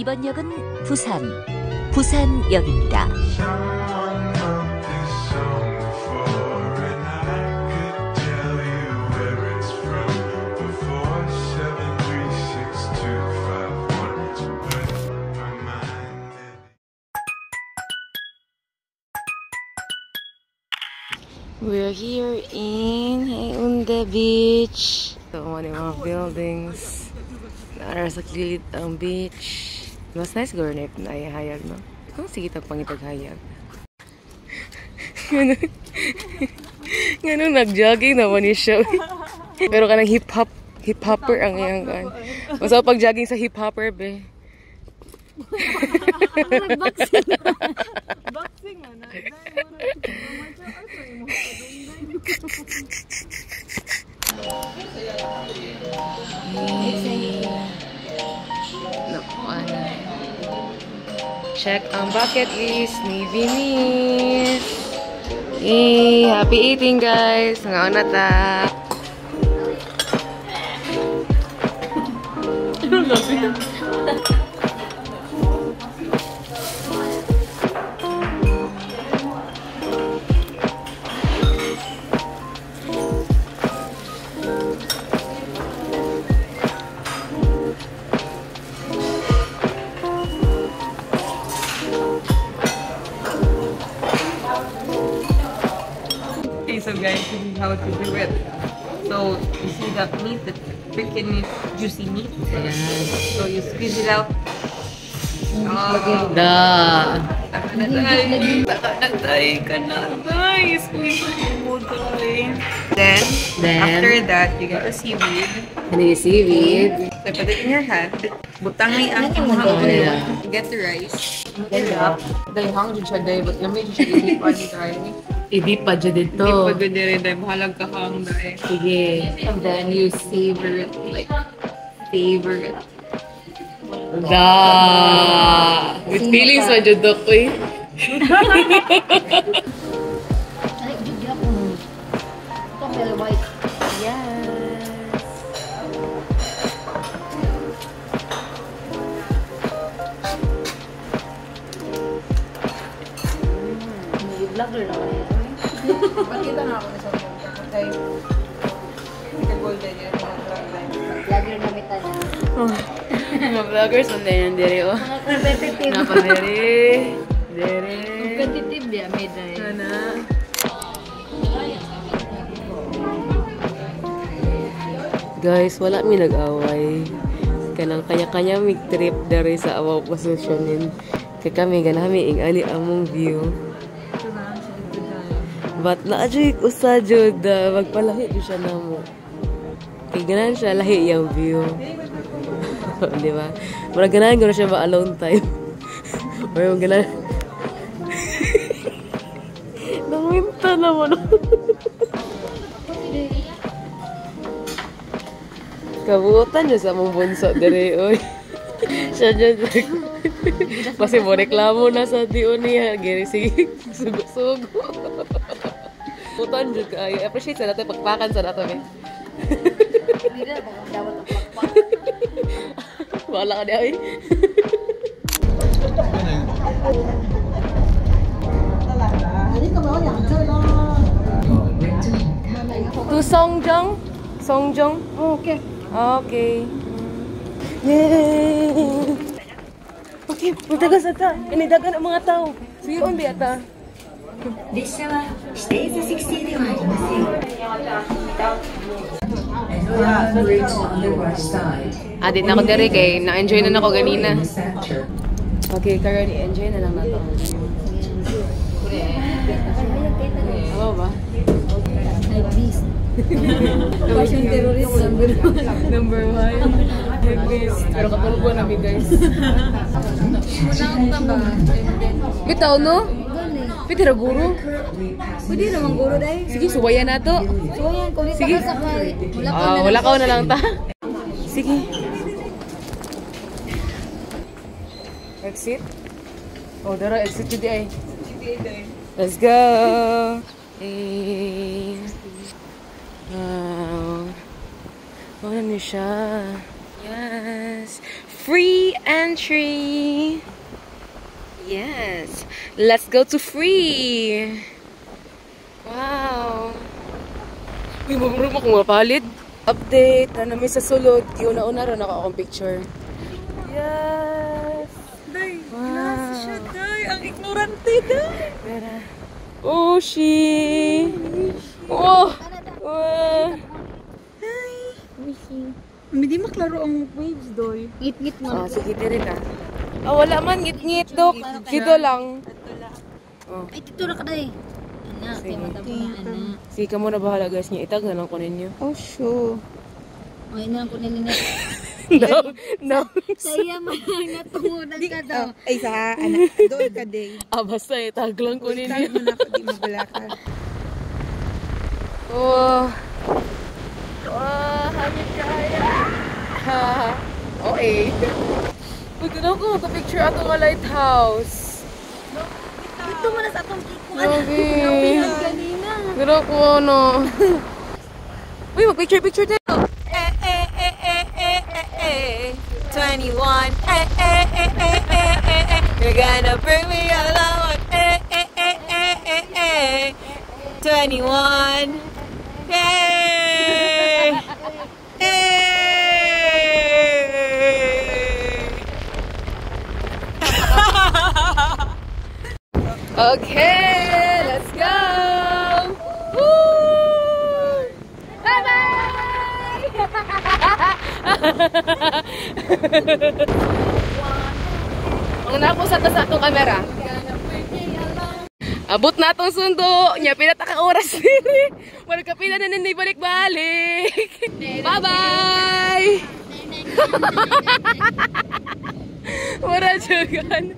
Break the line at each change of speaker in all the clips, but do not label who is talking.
이번 역은 부산역입니다.
We're here in Haeundae Beach. So, mga buildings. Nara sa kilid ang beach. Mas nice garnet na hayag, no? Kung sige pangitag hayag. Ganun nag-jogging naman ni siya. Pero kanang hip-hopper ang iyang kan. Mas ako pag-jogging sa hip-hopper, be.
Boxing man.
Check ang bucket list ni Vinis. Happy eating, guys. Ngayon na ta.
So guys, this is how to do it. So you see the meat, the freaking juicy meat.
Ayan.
So you squeeze it out.
Da.
Then after that, you get the seaweed.
Ano yung seaweed?
So put it in your hand. Butang ay ang imuhang. Get the rice. Get it up. Dahil hang dyan siya dahil. But namin siya ilipan ni Dahil.
Hindi pa dyan dito.
Hindi pa dyan rin dahil. Mahalag ka hang dahil.
Sige.
And then you savor it. Like, savor it.
Da. With feelings na dyan dok ko eh.
Ay, jugya ko. Ito very white.
Yes.
May vlogger na kayo.
Pagkita nga ako na sa mga kapatay. Golden yun.
Vlogger na mita na.
Mga vloggers on din dere oh.
Mga competitive.
Napa dere. Dere.
Competitive ya, may dahil.
Sana. Guys, wala mi nag-away. Kanang kanya-kanya mig trip dere sa awaw posisyonin. Kaya kami ganami ing ali among view. But na-adjig usa jud magpalahi di siya namo. Kaya ganan siya lahi yung view. Di ba? Mara ganan ko na siya ba-alone time. Or yung ganan. Nangwinta naman. Kabuutan niya sa mong bunso dire oy. Siya dyan. Kasi mo reklamo na sa diyo niya. Giri sige. Sugo-sugo. Putan dyan ka. I appreciate sa natin pagpakan sa natin eh.
Hindi na, baka dapat ang pakpak.
Wala ka niya eh. To Songjong? Songjong?
Oh, okay.
Okay. Yay! Okay, punta ka sa ta. Inidagan ang mga tao. See you on the ata.
列車は指定座席制ではありません。
Adit na ako dere kay na-enjoy na ako ganina. Okay, karon i-enjoy na lang nato. Ano ba?
Ay, beast. Fashion terrorist
Number 1. Pero katulog ko namin guys.
Munang ba?
Bitaw no? Pwede ra guro?
Pwede naman guro dahil.
Sige, suwayan na to.
So yan, kung
Sige.
ka sakay.
Wala ka na lang ta. Sige. Exit? Oh, dara, exit yun di ay. Let's go! Wow. Ano niya siya? Yes! Free entry. Yes. Let's go to free. Wow. Uy, maburo mo kung mapalid. Update na namin sa sulod. Una-una rin ako akong picture. Yes.
Day,
wow.
siya, day. Ang ignorante, day.
Oh, she. Oh.
Hindi maklaro ang waves, doy.
Ngit-ngit mo.
Oh, sige, diri ka. Oh, wala man. Ngit-ngit, Dok. Dito lang. Oh.
Ay, titula ka day. Anak,
Sige.
kaya matabo na anak.
Sige ka muna bahala, guys. Niya itag na lang ko ninyo.
Oh, sure.
Ay, na lang ko nilinis.
No.
Saya man natungunan ka daw.
Ay, sa anak. Doon ka, day.
Ah, basta itag lang ko
Kaya
ninyo.
mo na ako, di mabalakad.
Oh. Hangin kaya. Okay. Uy, gano'n ko magpa-picture ato nga lighthouse.
Ito mo na sa atong kiko.
Okay.
Kanina.
Gano'n ko ano. Uy, mag-picture tayo. 21. You're gonna bring me along. 21. Yay! Okay, let's go! Woo! Bye-bye! Ang napo sa itong camera. Abot na itong sundo. Nya, pinataka oras diri. Wala ka pila na balik-balik. Bye-bye! Wala dyan.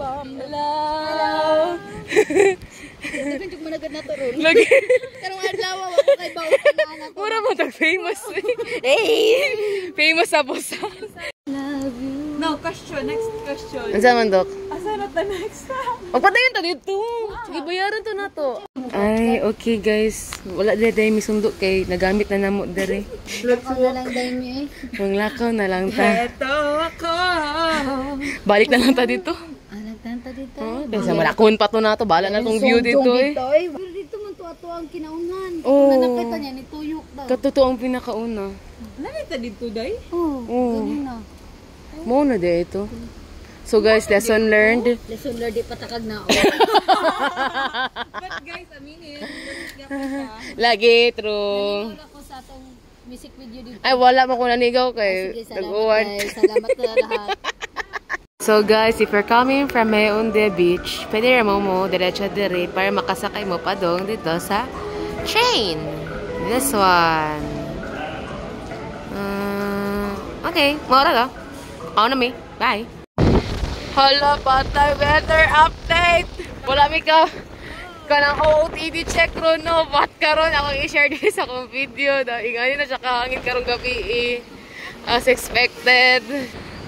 Hello!
Nagkanjuk managad na to ron.
Lagi.
Karong adlaw ako kay bawo na anak ko.
Mura mo tag-famous. Hey! Famous sa busa.
Love you.
No, question. Next question.
Ano man, Dok?
Asa na ta next?
Magpatayin ta dito. Sige, bayaran to na to. Ay, okay guys. Wala dahil may sundo kay nagamit na namo dere.
Ako na lang dahil niyo eh.
Manglakaw na lang ta.
Ito ako.
Balik na lang ta dito.
Nagtanta dito.
Oh, kaysa malakon pa to na to. Bahala na tong view dito eh.
Pero dito man to ato ang kinaunan.
Oh.
Kung nakita niya ni tuyok daw.
Katuto ang pinakauna.
Nakita dito, day?
Oh,
Oh.
ganina.
Mo na de ito. So guys, lesson learned.
Lesson learned di patakag na.
But guys, aminin.
Lagi, true.
Wala ko sa atong music video dito.
Ay, wala mo ko nanigaw
Sige,
kay
salamat
nag-uwan.
guys. Salamat na lahat.
So guys, if you're coming from Mayonde Beach, pwede mo diretso dire para makasakay mo pa dong dito sa train. This one. Okay, mura ka. Ako na mi. Bye. Hala, patay weather update. Wala mi ka. Kanang OOTD check ron, no? Ba't karon ako i-share din sa akong video. Dahil nga na siya kahangin karong gabi as expected.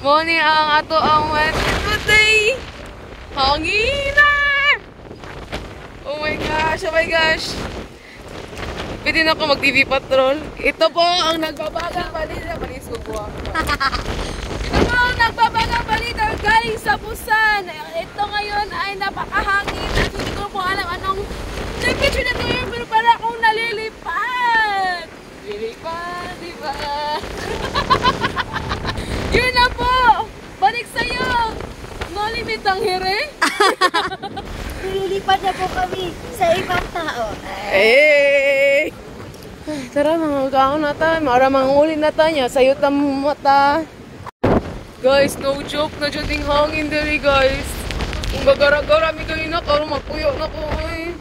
Moni ang ato ang weather today. Hangin na! Oh my gosh, oh my gosh. Pwede na ako mag-TV patrol. Ito po ang nagbabagang balita. Malis ko po. Ito po ang nagbabagang balita galing sa Busan. Ito ngayon ay napakahangin. At hindi ko po alam anong temperature na ngayon. Pero para akong nalilipad. Lilipad, diba? Yun na po! Balik sa'yo! No limit ang here?
Lilipad na po kami sa ibang tao.
Hey! Tara, mga kaon na tayo. Mara mga uli na tayo. Sayo ta mata. Guys, no joke na dyan ting hangin dali, guys. Kung gagara-gara mi kanina, karo magpuyo na ko. Ay.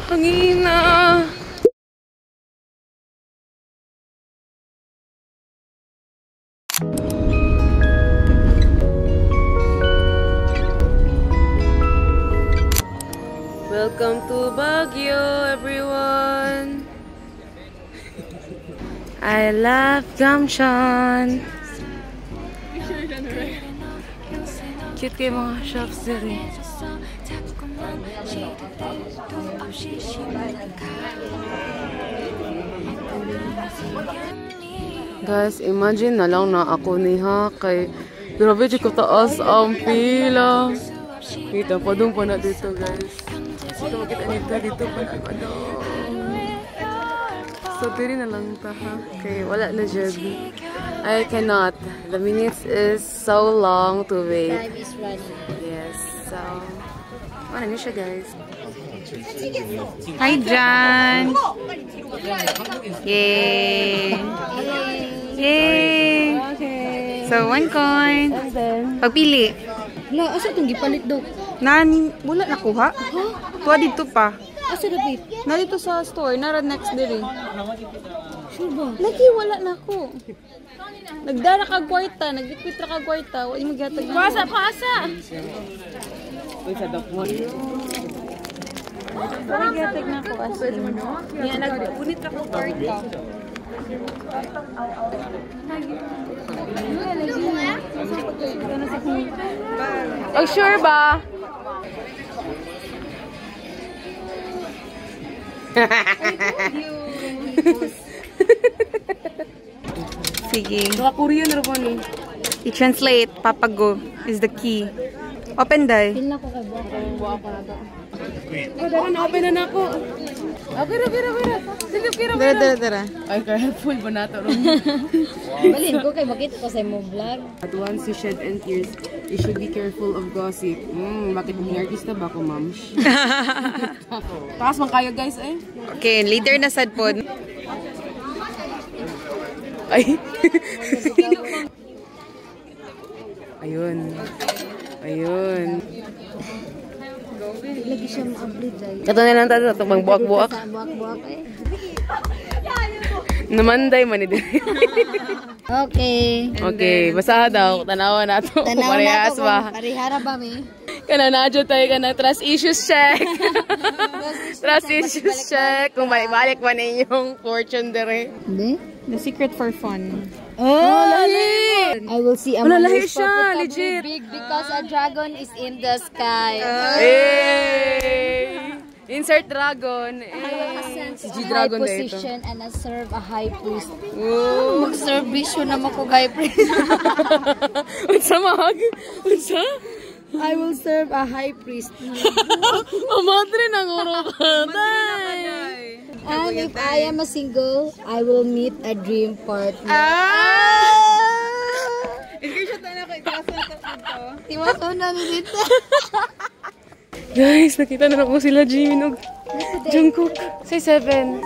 Hangin na. Welcome to Baguio, everyone. I love Gamchan. Cute kayo mga shops diri. Guys, imagine na lang na ako niha kay grabe di ko taas ang pila. Kita pa doon pa na dito guys. Dito makita dito pa na ano. So diri na lang ta ha. Kay wala na jud. I cannot. The minutes is so long to wait.
Time is running.
Yes. So ano na siya guys.
Hi, John! Yay! Yay!
Okay.
So, 1 coin.
And then
Pagpili.
Wala, asa itong gipalit daw?
Wala nakuha? Tuwa dito pa.
Asa dapit?
Na dito sa store. Nara next diri.
Sure ba?
Lagi, wala na ako. Nagdara ka gwarta. Nagdikit ra ka gwarta. Wala maghatag. Pasa!
uy sa dokmon.
Wala maghatag na ako as in. Yan, nag-unit ako gwarta.
Oh, sure ba?
Sige.
Korean na ba ni?
I-translate. Papago is the key. Open day.
Pin na ko kay buwa ko na daw.
Dara na open na ako. Okay, ra. Sige,
Dara.
Ay, careful ba nato ron?
Balin ko kay makita ko sa imong vlog.
At once you shed and tears, you should be careful of gossip. Bakit may artista ba ako, ma'am? Taas man kayo, guys, eh.
Okay, later na sad pod.
Ay. Ayun.
Lagi siya ma-upload ay.
Ito na lang tayo, itong buwak-buwak.
Sa buwak-buwak eh.
Namanday man ito.
Okay.
Okay, basta daw, tanawa na ito.
Tanaw na
Parehas
ko
ba?
parihara ba mi?
Kana nadyo tayo ka na trust issues check. Trust issues check. Kung balik man inyong fortune dere.
Hindi?
The secret for fun.
Oh, lahi! I will see a
Wala,
man
lahi
who's
siya,
profitably
legit.
big because a dragon is in the sky.
Hey! Insert dragon. Si G Dragon
high
na ito.
position and I serve a high priest.
Woo!
Mag-serve vision naman ko high priest.
Unsa mag? Unsa?
I will serve a high priest.
Madre nang uro ka.
And if I am a single, I will meet a dream partner. Tiwaso na ni dito.
Guys, nakita na ako sila Jimin og Jungkook. Say 7.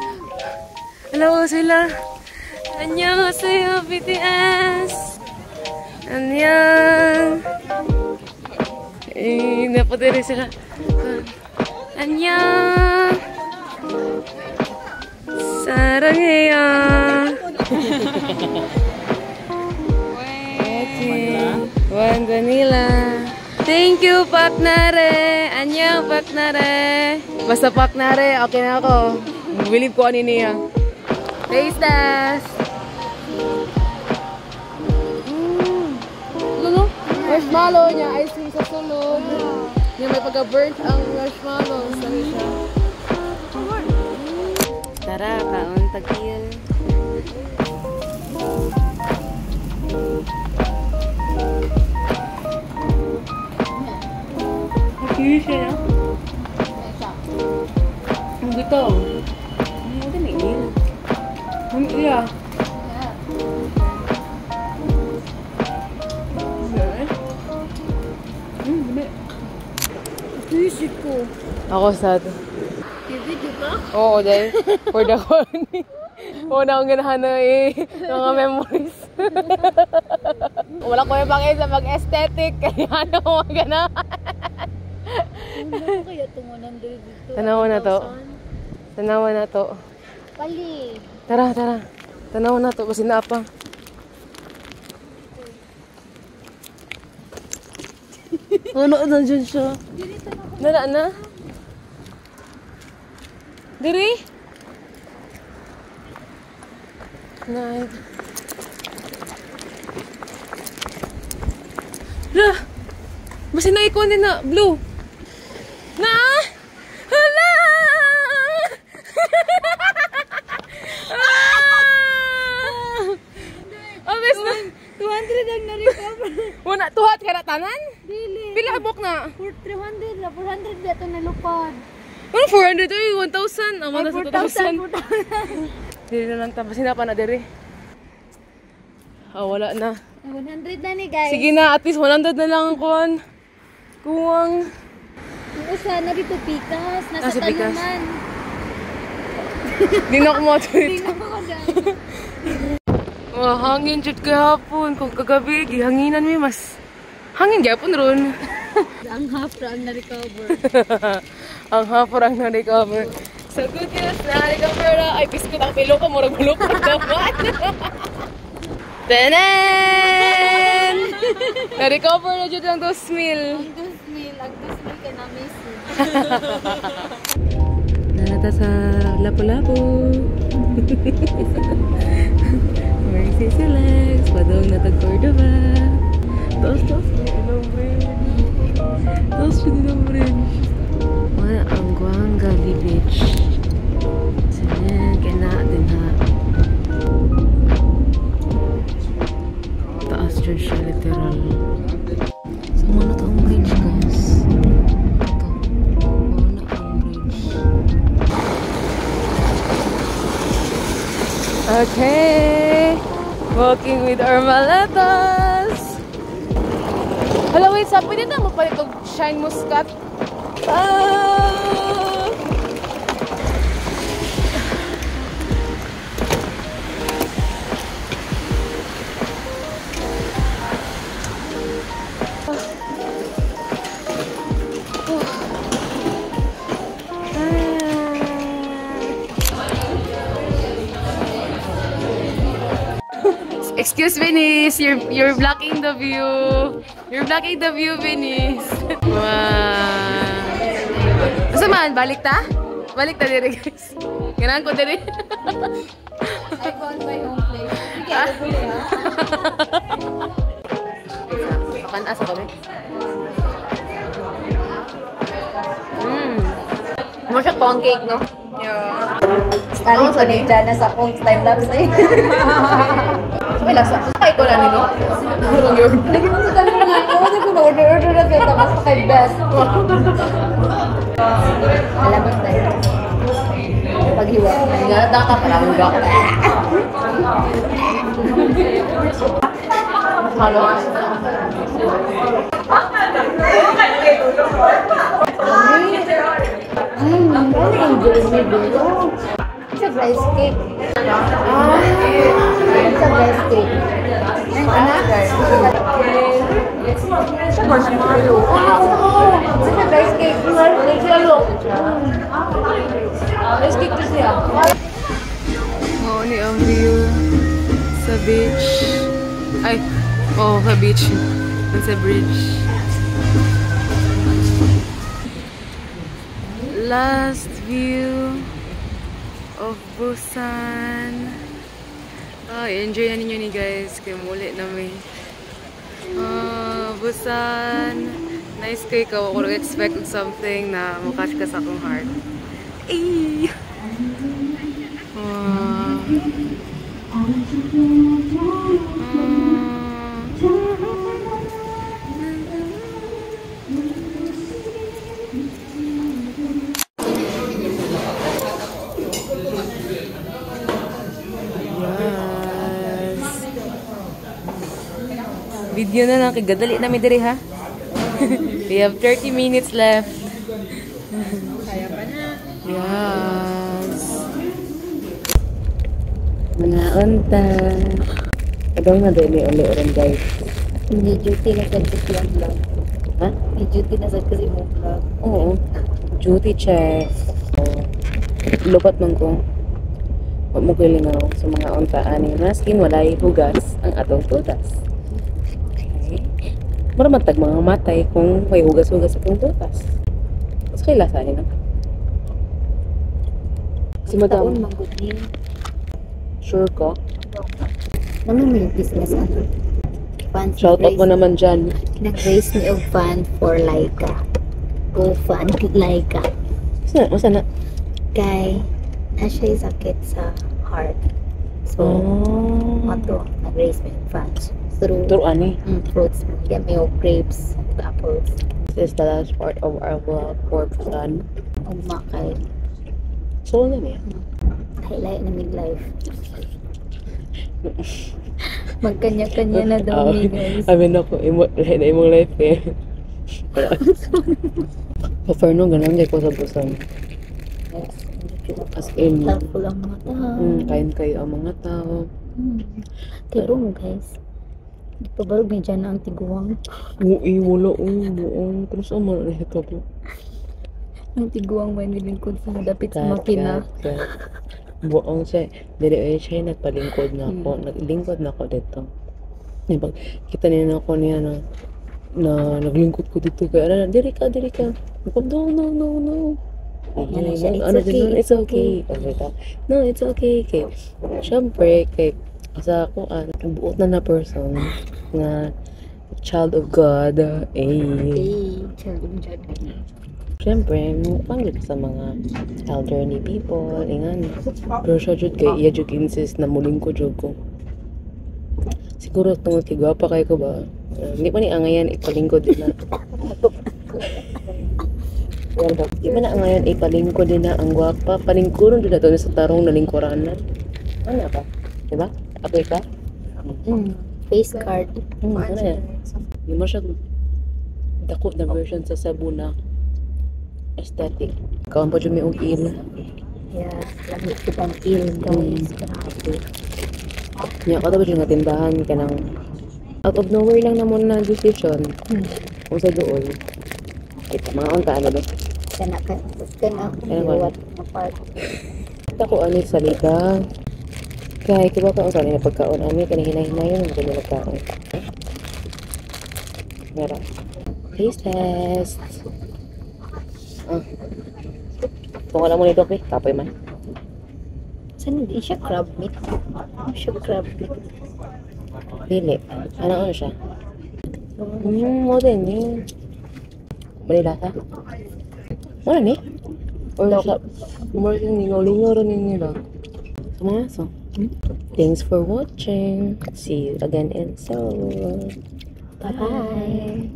Hello sila. Annyeonghaseyo BTS. Annyeong. Napadiri sila. Annyeong. 사랑해요. One vanilla. Thank you, partnere. Annyeong, partnere. Basta partnere, okay na ako. Believe ko ano niya. Taste test. Ano? Marshmallow niya. Ice cream sa sulod. Niya may pagka-burnt ang marshmallow. Sabi siya. Tara, kaon tagil. Nakiri siya na. Ang gito. Ang gito na il. Ang iya.
Visit ko.
Ako sad.
Video ka?
Oo, dahil for the corny. Oo na akong ganahan na mga memories. Wala ko yung pangay sa mag-aesthetic. Kaya ano ko ganahan.
Ano kaya tumunan dito?
Tanawa na to. Tanawa na to.
Pali.
Tara. Tanawa na to. Kasi na pa. Ano na dyan siya? Nara na? Diri? Nay. Lah! Basta na ikon din na blue. Na! Hala!
na-recover.
Una, tuhat ka na tanan?
Dili.
Pila book na?
300 na. 400 dito nalupad.
Ano, 400 ay 1,000. Ang
Ay,
mga
4,000.
2,000. Dili na lang tapos sinapa na diri. Wala na.
100 na ni guys.
Sige na, at least 100 na lang ang kuwan. Kuwang.
Yung usa na dito pikas. Nasa
si Pikas.
talunan.
Di na ako matulit.
Hindi na ako dyan.
Hangin jud kahapon. Kung kagabi, gihanginan mi mas. Hangin gyapon ron.
Ang half ang na-recover.
Ang hapon ang na-recover. So good news, na-recover na. Ay, biskot ang pilo ko. Murag bulok ko naman. Tanan! Na-recover na jud ang 2,000.
Ang 2,000 ka na miss.
Nanata sa Lapu-Lapu. Mercy Silex. Padong na tag Cordova. Tos nombre. Wala ang Guangavi Beach. Sana kena din ha. Taas dyan siya literal. So mana to ang bridge guys. Ito. Mana ang bridge. Okay. Walking with our maletas. Hello, wait. Sa pwede na mapalit og Shine Muscat. Excuse Venice, you're blocking the view. You're blocking the view, Venice. Wow. Asa man, balik ta? Balik ta dire, guys. Ganaan ko dire.
I found my own place. Sige, buli ha.
Akan asa ko, eh.
Mo siya pancake, no?
Starting ko ni Jana sa akong time-lapse eh.
May lasa. Ay, ko na nino. Durong yun.
Lagi mo sa talunan nga. Kasi ko na-order na siya. Tapos pa kay best. Alam mo tayo. Paghiwa.
Nga, ka pala. Huga. Halo.
It's a rice cake. It's a rice cake. It's a marshmallow. It's a rice cake. Rice cake to siya.
Oo, ni ang view sa beach. Ay, sa beach. Dun sa bridge. Last view of Busan. Enjoy na ninyo ni guys. Kaya muli namin. Busan. Nice kay ka. Ako nag-expect of something na makatch ka sa akong heart. Ay! Video na lang, kagadali namin diri ha. We have 30 minutes left.
Kaya pa na.
Yes. Mga unta. Adong na dili uli-uran guys.
Hindi duty na sa kasi yung vlog.
Ha?
Hindi duty na sa kasi yung vlog.
Oo. Duty check. Lupat man ko. Huwag mo kilingaw sa mga unta ani. Maskin walay hugas ang atong tutas. Mura matag mga matay kung may hugas-hugas sa kong tutas. Mas kay lasa niya. Si Madam,
Magudin.
sure ka?
Ano may business ano? Fans
Shout out mo naman dyan.
Nag-raise me of fan for Laika. Go fan Laika.
Masa na?
Kay, na siya'y sakit sa heart. So,
Oh.
mato, nag-raise me of fans. through
Ani.
fruits. Yeah, may grapes, apples.
This is the last part of our vlog for Busan.
Umakay.
So, ano niya?
Highlight na midlife. Magkanya-kanya na daw ni guys.
Amin ako, lahat na imong life eh. So, for no, ganun kayo ko sa Busan. As in,
Helpful ang mga tao.
kain kayo ang mga tao.
Tibong guys. Di pa barog may dyan na ang tiguang.
Wala, buong. Terus ang mga nahiya ka po.
Ang tiguang may nilingkod sa dapit sa makina.
Buong siya. Dili siya nagpalingkod na ako. Naglingkod na ako dito. Diba, kita niya na ako niya na naglingkod ko dito. Kaya, diri ka. No. It's okay. No, it's okay. Kay, syempre, sa ako, buot na person na child of God.
Child of God.
Syempre, panggil sa mga elderly people, ingan. Pero siya jud kay iya jud insist na muling ko jud ko. Siguro tungod kay gwapa kay ko ba? Hindi pa ni angayan ipalingkod din na. Di ba na ngayon ipalingkod din na ang gwapa? Palingkuron din na to sa tarong nalingkuran na. Ano ba? Diba? Apoy ka?
Face card.
Ano yan? Hindi mo siya dako na version sa sabuna. Aesthetic. Kawan pa dyan may il.
Yeah, lagi kitang il guys. Grabe.
Nga ko tapos yung tindahan ka ng out of nowhere lang naman na decision. Kung sa doon. Mga unta ano ba?
Kana
Ano ba?
what na part.
Ako ano salita. Kaya kiba ka usali na pagkaon ami kanihinahin-hinahin ang ganyan nagkaon. Meron. Taste test. Kung alam mo nito, okay? Kapoy man.
Saan hindi siya crab meat? Ano siya crab meat?
Dili. Ano siya? Mo din yun. Malilasa? Wala ni? Or sa... More yung lingaw-lingaw rin nila. Sa mga aso. Thanks for watching. See you again in Seoul.
Bye-bye!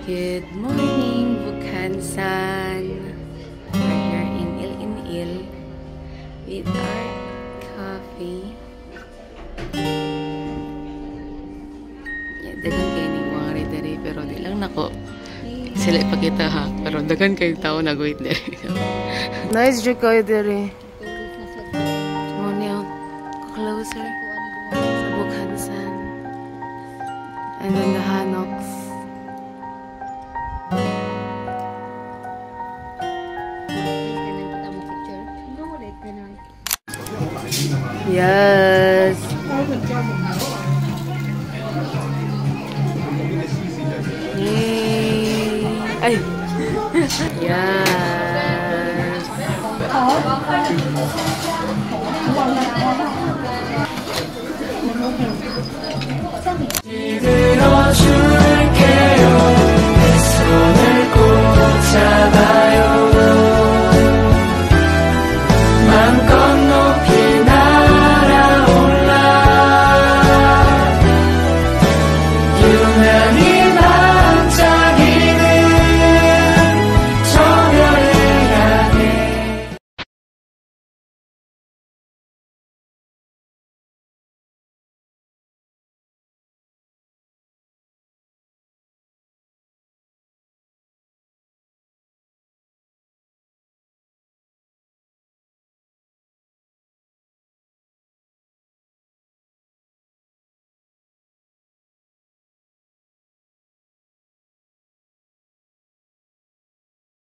Good morning, Bukhansan. We're here in Il with our coffee. Dagan kayo ni mga ridari, pero di lang nako. Sila ipakita ha, pero dagan kayo tao nag-wait dari. Nice joke kayo dari. Muna closer sa Bukhansan. And then the Hanoks. Yes. Yay. Ay. Yes.